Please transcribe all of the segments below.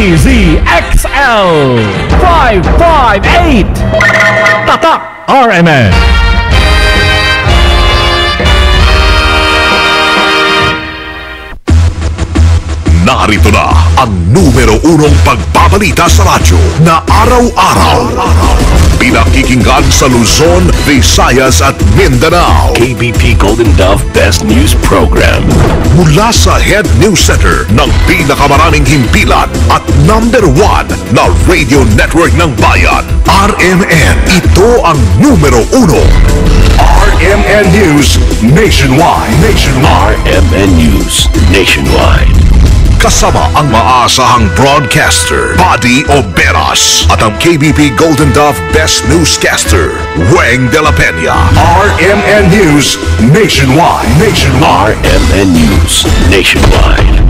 DZXL 558 Tatak RMN. Narito na ang numero unong pagbabalita sa radyo na araw-araw. Pinakikinggan sa Luzon, Visayas at Mindanao. KBP Golden Dove Best News Program. Mula sa Head News Center ng pinakamaraming himpilan at #1 na radio network ng bayan, RMN. Ito ang numero uno. RMN News Nationwide. RMN News Nationwide. Kasama ang maasahang broadcaster, Buddy Oberas, at ang KBP Golden Dove Best Newscaster, Weng de la Peña. RMN News Nationwide. RMN News Nationwide.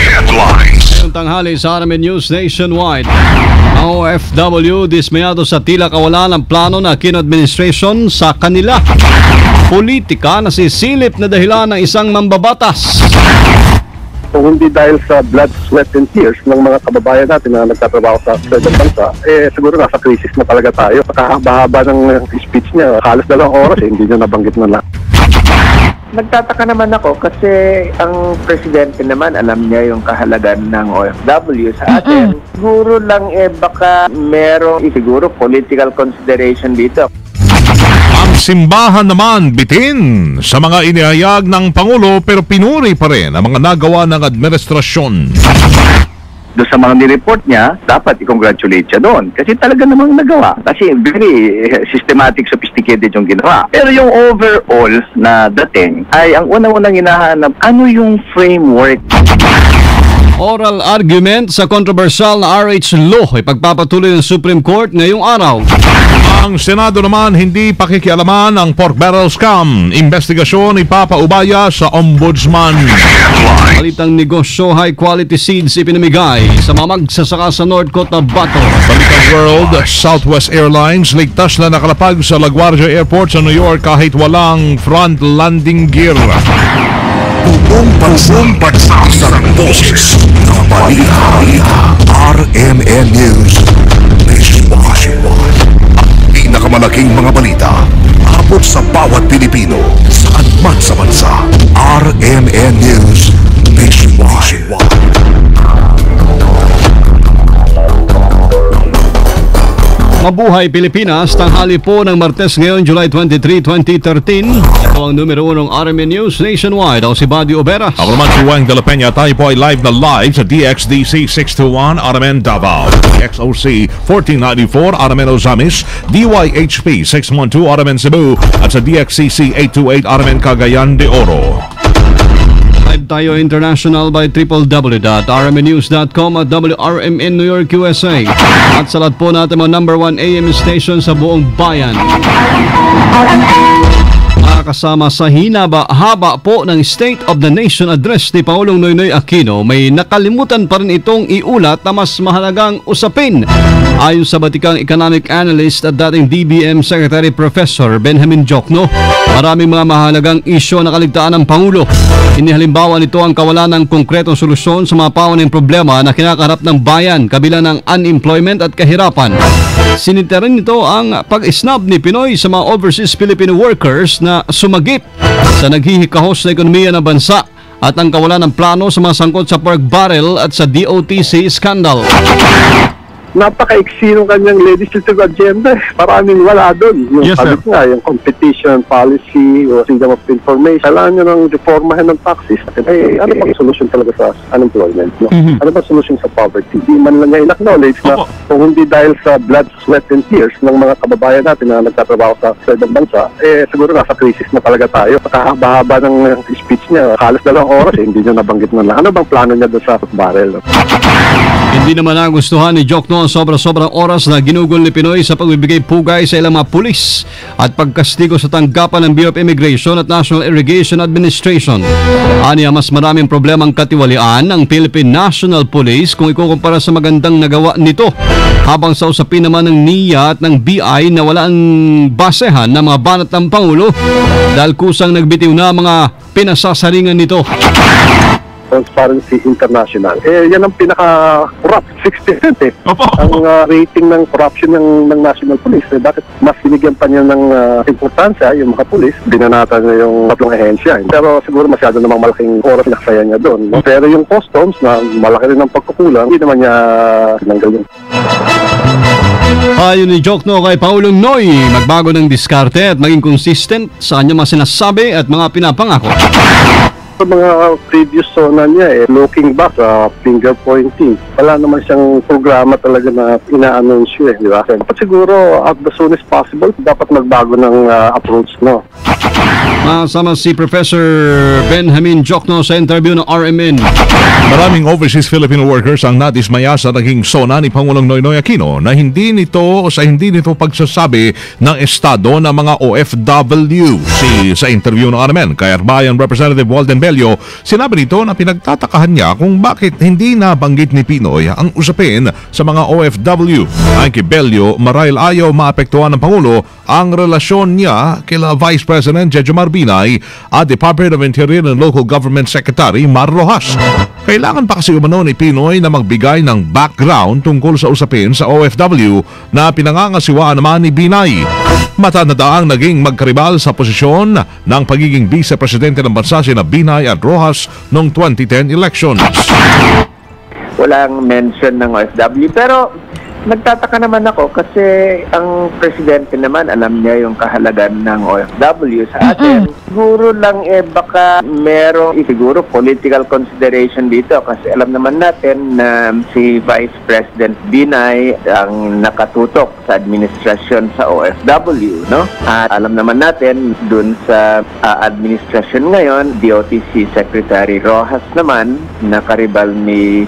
Headlines. Ngayong tanghali sa RMN News Nationwide. Ang OFW dismayado sa tila kawalan ng plano na Kino-administration sa kanila. Politika na sisilip na dahilan ng isang mambabatas. Kung hindi dahil sa blood, sweat, and tears ng mga kababayan natin na nagtatrabaho sa ibang bansa, siguro nasa crisis na talaga tayo. Pakahaba-haba ng speech niya, halos 2 oras, hindi niya nabanggit na lang. Nagtataka naman ako kasi ang presidente naman alam niya yung kahalagan ng OFW sa atin. Siguro lang baka merong siguro political consideration dito. Ang simbahan naman bitin sa mga inihayag ng Pangulo pero pinuri pa rin ang mga nagawa ng administrasyon. Doon sa mga nireport niya, dapat i-congratulate siya doon. Kasi talaga namang nagawa. Kasi very systematic, sophisticated yung ginawa. Pero yung overall na dating ay ang unang-unang hinahanap, ano yung framework? Oral argument sa controversial na RH law ay pagpapatuloy ng Supreme Court ngayong araw. Ang Senado naman hindi pakikialaman ang pork barrel scam. Investigasyon ipapaubaya sa Ombudsman. Balitang negosyo, high quality seeds ipinamigay sa mga magsasaka sa North Cotabato. Balitang world, Southwest Airlines ligtas na nakalapag sa LaGuardia Airport sa New York kahit walang front landing gear. Buong bansa sa boses ng balita. RMN News Nationwide. Ang pinakamalaking mga balita abot sa bawat Pilipino saan man sa bansa. RMN News Nationwide. Mabuhay Pilipinas, tanghali po ng Martes ngayon, July 23, 2013. Ito ang numero 1 ng RMN News Nationwide. Ako si Buddy Oberas. Ako naman si Weng de la Peña. Tayo po ay live na live sa DXDC 621 RMN Davao, DXOC 1494 RMN Ozamis, DYHP 612 RMN Cebu at sa DXCC 828 RMN Cagayan de Oro. Live tayo international by www.rmnews.com at WRMN New York, USA. At sa lahat po natin mga #1 AM station sa buong bayan. Kasama sa haba po ng State of the Nation Address ni Pangulong Noynoy Aquino, may nakalimutan pa rin itong iulat na mas mahalagang usapin. Ayon sa batikang economic analyst at dating DBM Secretary Professor Benjamin Jokno, maraming mga mahalagang isyu na kaligtaan ng Pangulo. Inihalimbawa nito ang kawalan ng konkretong solusyon sa mga paunang problema na kinakaharap ng bayan, kabilang ng unemployment at kahirapan. Sinita rin nito ang pag-isnab ni Pinoy sa mga overseas Filipino workers na sumagip sa naghihikahos na ekonomiya ng bansa at ang kawalan ng plano sa mga sangkot sa pork barrel at sa DOTC scandal. Napaka-iksi ng kanyang legislative agenda. Maraming wala doon. Yung sabi nga, yung competition policy o freedom of information. Kailangan nyo ng reformahan ng taxes. Ano bang solution talaga sa unemployment? No? Ano bang solution sa poverty? Di man lang niya in-acknowledge na kung hindi dahil sa blood, sweat, and tears ng mga kababayan natin na nagtatrabaho sa ibang bansa, siguro nasa crisis na talaga tayo. Pakahaba-haba ng speech niya, halos 2 oras, hindi niya nabanggit na lang. Ano bang plano niya doon sa barrel? No? Hindi naman nagustuhan ni Jokno ang sobra-sobrang oras na ginugol ni Pinoy sa pagbibigay pugay sa ilang mga pulis at pagkastigo sa tanggapan ng Bureau of Immigration at National Irrigation Administration. Aniya, mas maraming problemang katiwalian ng Philippine National Police kung ikukumpara sa magandang nagawa nito. Habang sa usapin naman ng NIA at ng BI na wala ang basehan ng mga banat ng Pangulo dahil kusang nagbitiw na mga pinasasaringan nito. Transparency International. Yan ang pinaka-corrupt, 60% Opo. ang rating ng corruption ng National Police. Bakit mas binigyan pa niya ng importansya yung mga police, binanatan niya yung tatlong ahensya. Pero siguro masyado namang malaking oras nakasaya niya doon. Pero yung customs na malaki rin ang pagkukulang, hindi naman niya tinanggal yun. Ayon ni Jokno kay Paulong Noy, magbago ng diskarte at maging consistent sa kanyang mga sinasabi at mga pinapangako. Sa mga previous zona niya, looking back sa finger pointing, wala naman siyang programa talaga na ina-announce di ba? Dapat siguro at the soon as possible, dapat magbago ng approach, no? Masama si Professor Benjamin Jokno sa interview ng RMN. Maraming overseas Filipino workers ang nadismaya sa naging sona ni Pangulong Noynoy Aquino na hindi nito pagsasabi ng estado ng mga OFW. Sa interview ng RMN kay Arbayan Representative Walden Bello, sinabi nito na pinagtatakahan niya kung bakit hindi nabanggit ni Pinoy ang usapin sa mga OFW. Ayon kay Bello, marahil ayaw maapektuhan ng Pangulo ang relasyon niya kila Vice President Jejomar Binay at Department of Interior and Local Government Secretary Mar Rojas. Kailangan pa kasi umano ni Pinoy na magbigay ng background tungkol sa usapin sa OFW na pinangangasiwaan naman ni Binay. Matanadaang naging magkaribal sa posisyon ng pagiging vice-presidente ng bansa sina Binay at Rojas noong 2010 elections. Walang mention ng OFW, pero nagtataka naman ako kasi ang presidente naman alam niya yung kahalagan ng OFW sa atin. Siguro lang baka merong siguro political consideration dito kasi alam naman natin na si Vice President Binay ang nakatutok sa administrasyon sa OFW, no? At alam naman natin dun sa administrasyon ngayon, DOTC Secretary Rojas naman nakaribal ni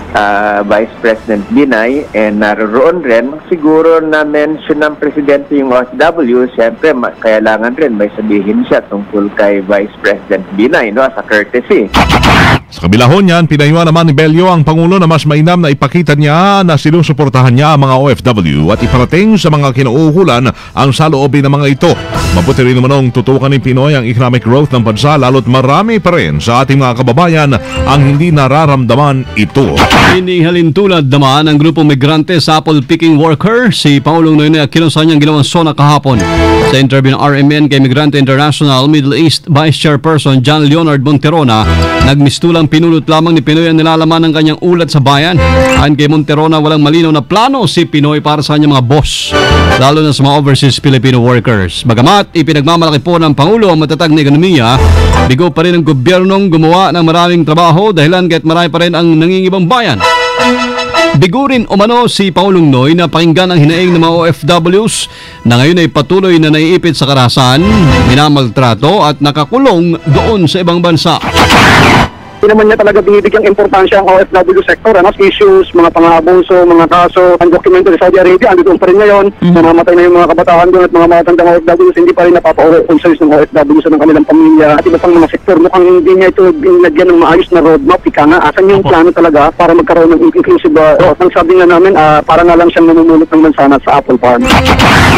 Vice President Binay naroon rin, siguro na mention ng presidente yung OFW, siyempre kailangan rin may sabihin siya tungkol kay Vice President Binay, no, as a courtesy. Sa kabila ho niyan, pinayuhan naman ni Bello ang Pangulo na mas mainam na ipakita niya na sinusuportahan niya ang mga OFW at iparating sa mga kinauukulan ang saloobin ng mga ito. Mabuti rin naman tutukan ni Pinoy ang economic growth ng bansa lalo't marami pa rin sa ating mga kababayan ang hindi nararamdaman ito. Inihalintulad naman ang grupong migrante sa apple-picking worker si Paulong Noynoy Aquino sa kanyang ginawang sona kahapon. Sa interview ng RMN kay Migrante International Middle East Vice Chairperson John Leonard Monterona, nagmistulang pinulot lamang ni Pinoy ang nilalaman ng kanyang ulat sa bayan. Ayon kay Monterona, walang malinaw na plano si Pinoy para sa kanyang mga boss, lalo na sa mga overseas Filipino workers. Bagamat ipinagmamalaki po ng Pangulo ang matatag na ekonomiya, bigo pa rin ang gobyernong gumawa ng maraming trabaho dahilan kahit marami pa rin ang nangingibang bayan. Bigo rin umano si Paulong Noy na pakinggan ang hinaing ng mga OFWs na ngayon ay patuloy na naiipit sa karahasan, minamaltrato at nakakulong doon sa ibang bansa. Hindi naman niya talaga binibigyang importansya ang OFW sector, issues, mga pang-aabuso, mga kaso, undocumented sa Saudi Arabia, ando doon pa rin ngayon, namamatay na yung mga kabataan doon at mga matandang OFWs, hindi pa rin napapa-uri concerns ng OFW sa ng kanilang pamilya at iba pang mga sektor. Mukhang hindi niya ito binagyan ng maayos na roadmap, ika nga, asan yung plano talaga para magkaroon ng inclusive ang sabi nga namin, para nga lang siyang namumulot ng mansanat sa Apple Farm.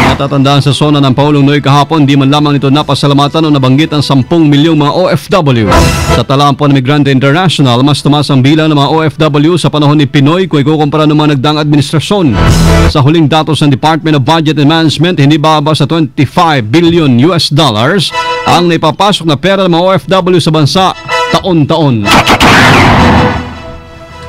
Matatandaan sa sona ng Paulong Noy kahapon, di man lamang ito napasalamatan o nabanggit ang 10 milyong mga OFW. Sa talaan po ng Migrante International, mas tumaas ang bilang ng mga OFW sa panahon ni Pinoy kung ikukumpara ng mga nagdaang administrasyon. Sa huling datos ng Department of Budget and Management, hindi bababa sa $25 billion ang naipapasok na pera ng mga OFW sa bansa taon-taon.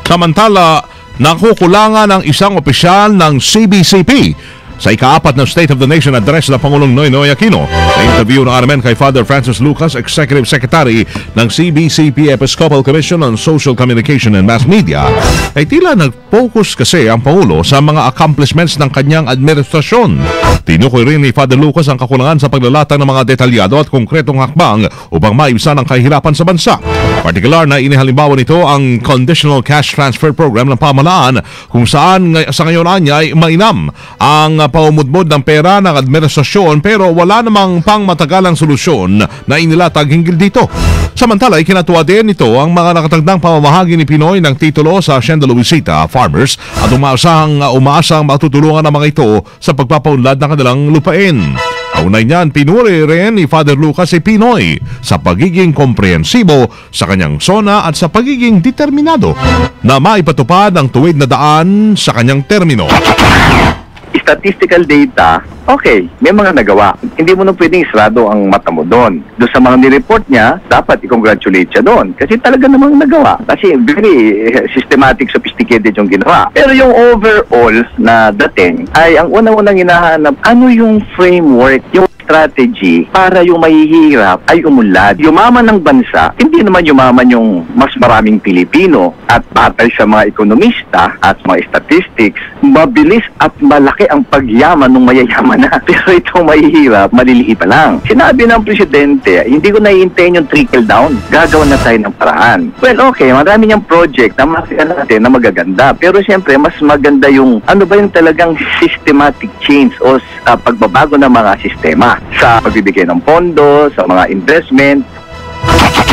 Samantala, nakukulangan ang isang opisyal ng CBCP sa ika-4 ng State of the Nation address na Pangulong Noynoy Aquino. Sa interview ng RMN kay Father Francis Lucas, Executive Secretary ng CBCP Episcopal Commission on Social Communication and Mass Media, ay tila nag-focus kasi ang Pangulo sa mga accomplishments ng kanyang administrasyon. Tinukoy rin ni Father Lucas ang kakulangan sa paglalatag ng mga detalyado at konkretong hakbang upang maibsan ang kahirapan sa bansa. Partikular na inihalimbawa nito ang Conditional Cash Transfer Program ng pamahalaan kung saan sa ngayon ay mainam ang paumudmod ng pera ng administrasyon pero wala namang pangmatagalang solusyon na inilatag hinggil dito. Samantala, ikinatuwa din ito ang mga nakatagdang pamamahagi ni Pinoy ng titulo sa Hacienda Luisita Farmers at umaasang matutulungan ang mga ito sa pagpapaunlad ng kanilang lupain. Kaunay niyan, pinuri rin ni Father Lucas si Pinoy sa pagiging komprehensibo sa kanyang sona at sa pagiging determinado na maipatupad ang tuwid na daan sa kanyang termino. Statistical data, okay, may mga nagawa. Hindi mo na pwedeng isrado ang mata mo doon. Doon sa mga nireport niya, dapat i-congratulate siya doon. Kasi talaga namang nagawa. Kasi very systematic, sophisticated yung ginawa. Pero yung overall na dating ay ang unang-unang hinahanap, ano yung framework, yung strategy para yung mahihirap ay umunlad. Yumaman ng bansa, hindi naman yumaman yung mas maraming Pilipino at batay sa mga ekonomista at mga statistics, mabilis at malaki ang pagyaman ng mayayaman na. Pero itong mahihirap, maliliit pa lang. Sinabi ng presidente, hindi ko naiintayin yung trickle down. Gagawa na tayo ng paraan. Well, okay, marami niyang project na makikita natin na magaganda. Pero siyempre, mas maganda yung ano ba yung talagang systematic change o pagbabago ng mga sistema sa pagbibigay ng pondo, sa mga investment.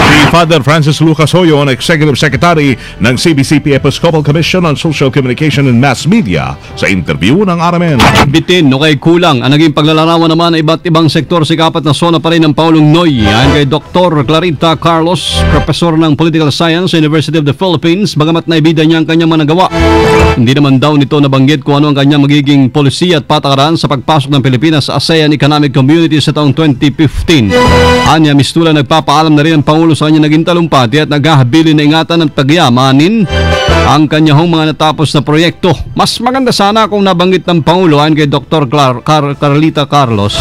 Si Father Francis Lucas Hoyon, Executive Secretary ng CBCP Episcopal Commission on Social Communication and Mass Media sa interview ng RMN. Bitin, no kay kulang. Ang naging paglalarawan naman ng iba't ibang sektor sa kapat na sona pa rin ng Paulong Noy. Ayon kay Dr. Clarita Carlos, Professor ng Political Science sa University of the Philippines, bagamat naibida niya ang kanyang managawa. Hindi naman daw nito nabanggit kung ano ang kanyang magiging polisiya at patakaran sa pagpasok ng Pilipinas sa ASEAN Economic Community sa taong 2015. Anya Mistula, nagpapaalam na rin ang Pangulo sa kanya naging talumpati at naghahabilin na ingatan ng pagyamanin ang kanyang mga natapos na proyekto. Mas maganda sana kung nabanggit ng Pangulo ayon kay Dr. Clarita Carlos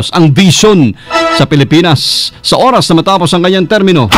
ang vision sa Pilipinas sa oras na matapos ang kanyang termino.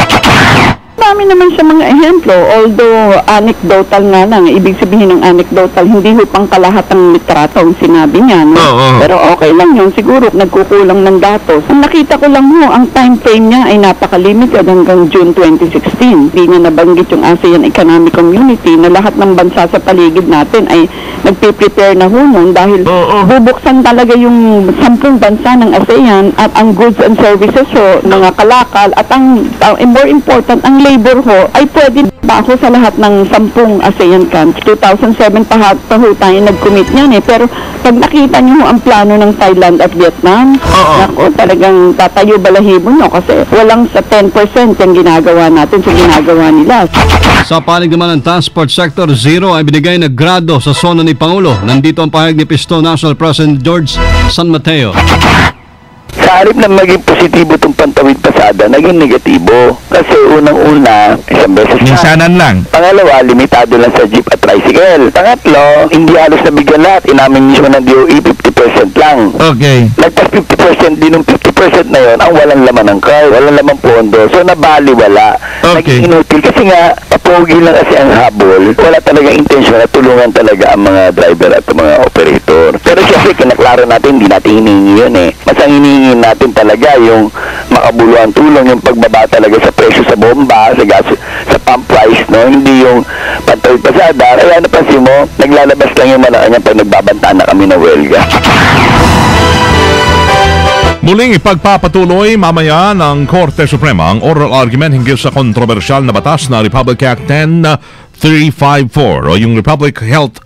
Marami naman siya mga ehemplo, although anecdotal nga lang. Ibig sabihin ng anecdotal, hindi ho pang kalahatang litrato ang sinabi niya. No? Pero okay lang yun. Siguro nagkukulang ng datos. Ang nakita ko lang ho, ang time frame niya ay napakalimited hanggang June 2016. Hindi niya nabanggit yung ASEAN Economic Community na lahat ng bansa sa paligid natin ay nagpe-prepare na ho nun dahil bubuksan talaga yung 10 bansa ng ASEAN at ang goods and services ho, mga kalakal at ang more important, ang labor ho ay pwede ba ako sa lahat ng 10 ASEAN countries. 2007 pa ho tayo nag-commit niyan eh. Pero pag nakita niyo ho ang plano ng Thailand at Vietnam, ako talagang tatayo balahibo nyo kasi walang sa 10% yung ginagawa natin sa ginagawa nila. Sa panig naman ng transport sector, zero ay binigay na grado sa sona ni Pangulo. Nandito ang pahayag ni Pisto National President George San Mateo. Sa halip na maging positibo itong pantawid pasada, naging negatibo. Kasi unang-una, isang beses minsanan lang. Pangalawa, limitado lang sa jeep at tricycle. Pangatlo, hindi halos nabigyan lahat. Inamin mismo ng DOE, 50% lang. Okay. Lagpas 50% din ng 50% na yon ang walang laman ng car, walang laman pondo. So, nabaliwala. Okay. Naging inutil. Kasi nga, papogi lang kasi ang habol. Wala talaga intensyon na tulungan talaga ang mga driver at mga operator. Pero siyempre, kinaklaro natin, hindi natin hinihingi yun eh. Mas ang hinihingi natin talaga yung makabuluhan tulong, yung pagbaba talaga sa presyo sa bomba, sa gas, sa pump price, no? Hindi yung pantawid pasada. Kaya napansin mo, naglalabas lang yung Malacanang pag nagbabanta na kami ng welga. Muling ipagpapatuloy mamaya ng Korte Suprema ang oral argument hinggil sa kontrobersyal na batas na Republic Act 10354 o yung Republic Health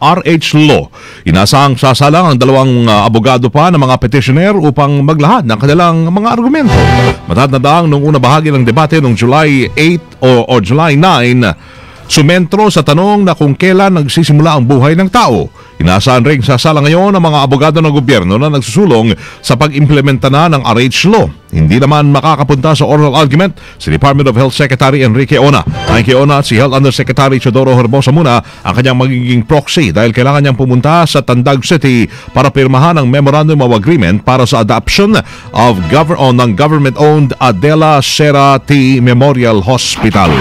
RH Law. Inasang sasalang ang dalawang abogado pa ng mga petitioner upang maglahad ng kanilang mga argumento. Matatandang nung una bahagi ng debate noong July 8 o July 9, sumentro sa tanong na kung kailan nagsisimula ang buhay ng tao. Inaasahan rin sasala ngayon ang mga abogado ng gobyerno na nagsusulong sa pag-implementa na ng RH Law. Hindi naman makakapunta sa oral argument si Department of Health Secretary Enrique Ona. Ayon kay Ona at si Health Undersecretary Teodoro Herbosa muna ang kanyang magiging proxy dahil kailangan niyang pumunta sa Tandag City para pirmahan ang Memorandum of Agreement para sa adoption of ng government-owned Adela Sera T. Memorial Hospital.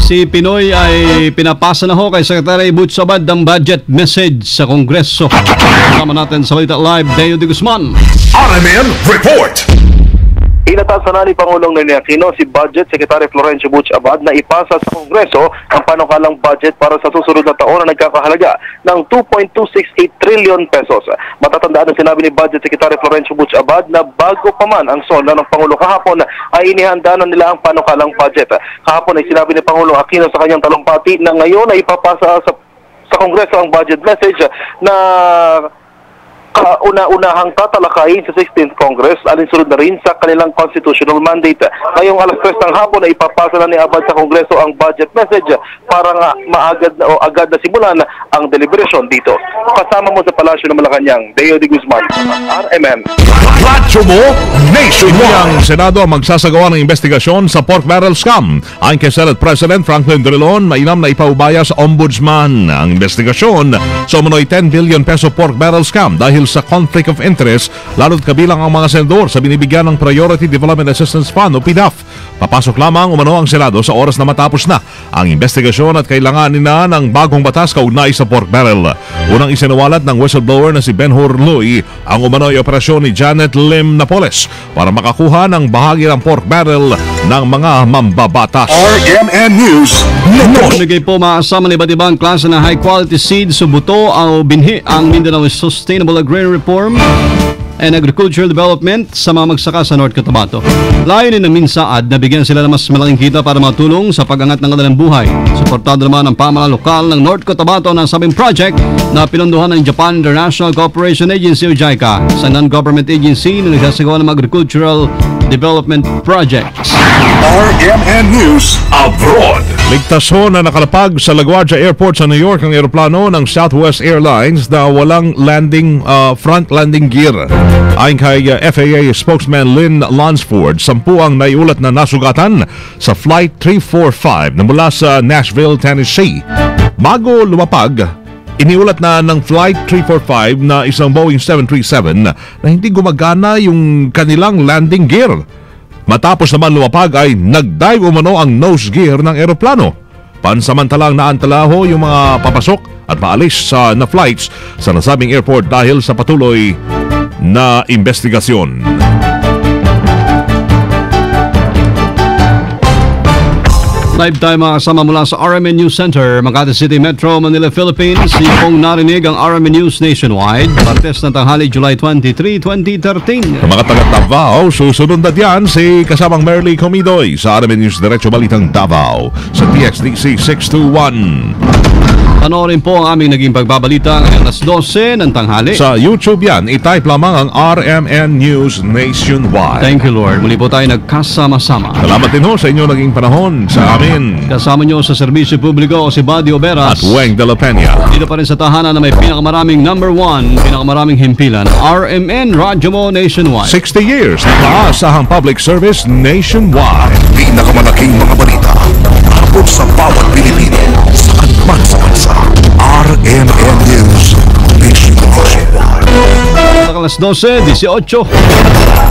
Si Pinoy ay pinapasa na ho kay Secretary Butch Abad ang budget message sa Kongreso. Kasama natin sa Balita Live, Deo de Guzman. RMN Report. Inatasan na ni Pangulong Noynoy Aquino si Budget Secretary Florencio Butch Abad na ipasa sa Kongreso ang panukalang budget para sa susunod na taon na nagkakahalaga ng 2.268 trillion pesos. Matatandaan ang sinabi ni Budget Secretary Florencio Butch Abad na bago pa man ang solda ng Pangulo kahapon ay inihanda na nila ang panukalang budget. Kahapon ay sinabi ni Pangulong Aquino sa kanyang talumpati na ngayon ay ipapasa sa sa Kongreso ang budget message na kauna-unahang tatalakayin sa 16th Congress, alinsunod na rin sa kanilang constitutional mandate. Ngayong alas 3 ng hapon ay ipapasa na ni Abad sa Kongreso ang budget message para nga agad na simulan ang deliberation dito. Kasama mo sa Palasyo ng Malacanang, Deo de Guzman, RMN. Radyo mo, Nationwide. Ang Senado ang magsasagawa ng investigasyon sa pork barrel scam. Ayon kay Senate President Franklin Drilon, mainam na ipaubaya sa Ombudsman ang investigasyon sa umano'y 10 billion peso pork barrel scam dahil sa conflict of interest, lalo't kabilang ang mga senador sa binibigyan ng Priority Development Assistance Fund o PDAF. Papasok lamang umano ang Senado sa oras na matapos na ang investigasyon at kailanganin na ng bagong batas kaugnay sa pork barrel. Unang isinawalat ng whistleblower na si Ben-Hur Luy ang umano'y operasyon ni Janet Lim Napoles para makakuha ng bahagi ng pork barrel ng mga mambabatas. RMN News Network. Nagay po maasama ng iba't ibang klase na high-quality seeds o buto ang binhi ang Mindanao Sustainable Agrarian Reform and Agricultural Development sa mga magsaka sa North Cotabato. Layunin ng MINSAAD na bigyan sila ng mas malaking kita para matulong sa pag-angat ng kanilang buhay. Suportado naman ang pamahalaan lokal ng North Cotabato ng sabing project na pinunduhan ng Japan International Cooperation Agency o JICA sa non-government agency na nagsasagawa ng agricultural development projects. RMN News Abroad. Ligtas ho na nakalapag sa LaGuardia Airport sa New York ang eroplano ng Southwest Airlines na walang front landing gear. Ayon kay FAA spokesman Lynn Lunsford, 10 ang naiulat na nasugatan sa Flight 345 na mula sa Nashville, Tennessee. Bago lumapag, iniulat na ng Flight 345 na isang Boeing 737 na hindi gumagana yung kanilang landing gear. Matapos naman lumapag ay nag-dive umano ang nose gear ng eroplano. Pansamantalang naantala ho yung mga papasok at paalis na flights sa nasabing airport dahil sa patuloy na investigasyon. Live tayo mga kasama mula sa RMN News Center, Makati City Metro, Manila, Philippines. Sipong narinig ang RMN News Nationwide. Martes na tanghali, July 23, 2013. Sa mga taga-Davao, susunod na diyan si kasamang Merly Comidoy sa RMN News Diretso Balitang Davao sa DXDC 621. Panoorin po ang aming naging pagbabalita ngayong alas 12 ng tanghali. Sa YouTube yan, i-type lamang ang RMN News Nationwide. Thank you, Lord. Muli po tayo nagkasama-sama. Salamat din ho sa inyo naging panahon sa amin. Kasama nyo sa serbisyo publiko si Buddy Oberas at Weng de la Peña. Dito pa rin sa tahanan na may pinakamaraming number 1, pinakamaraming himpilan, RMN Radyo Mo Nationwide. 60 years na maasahang public service nationwide. Pinakamalaking mga balita abot sa bawat Pilipino sa kanman sa bansa. RMN News Nationwide. Alas 12, 18.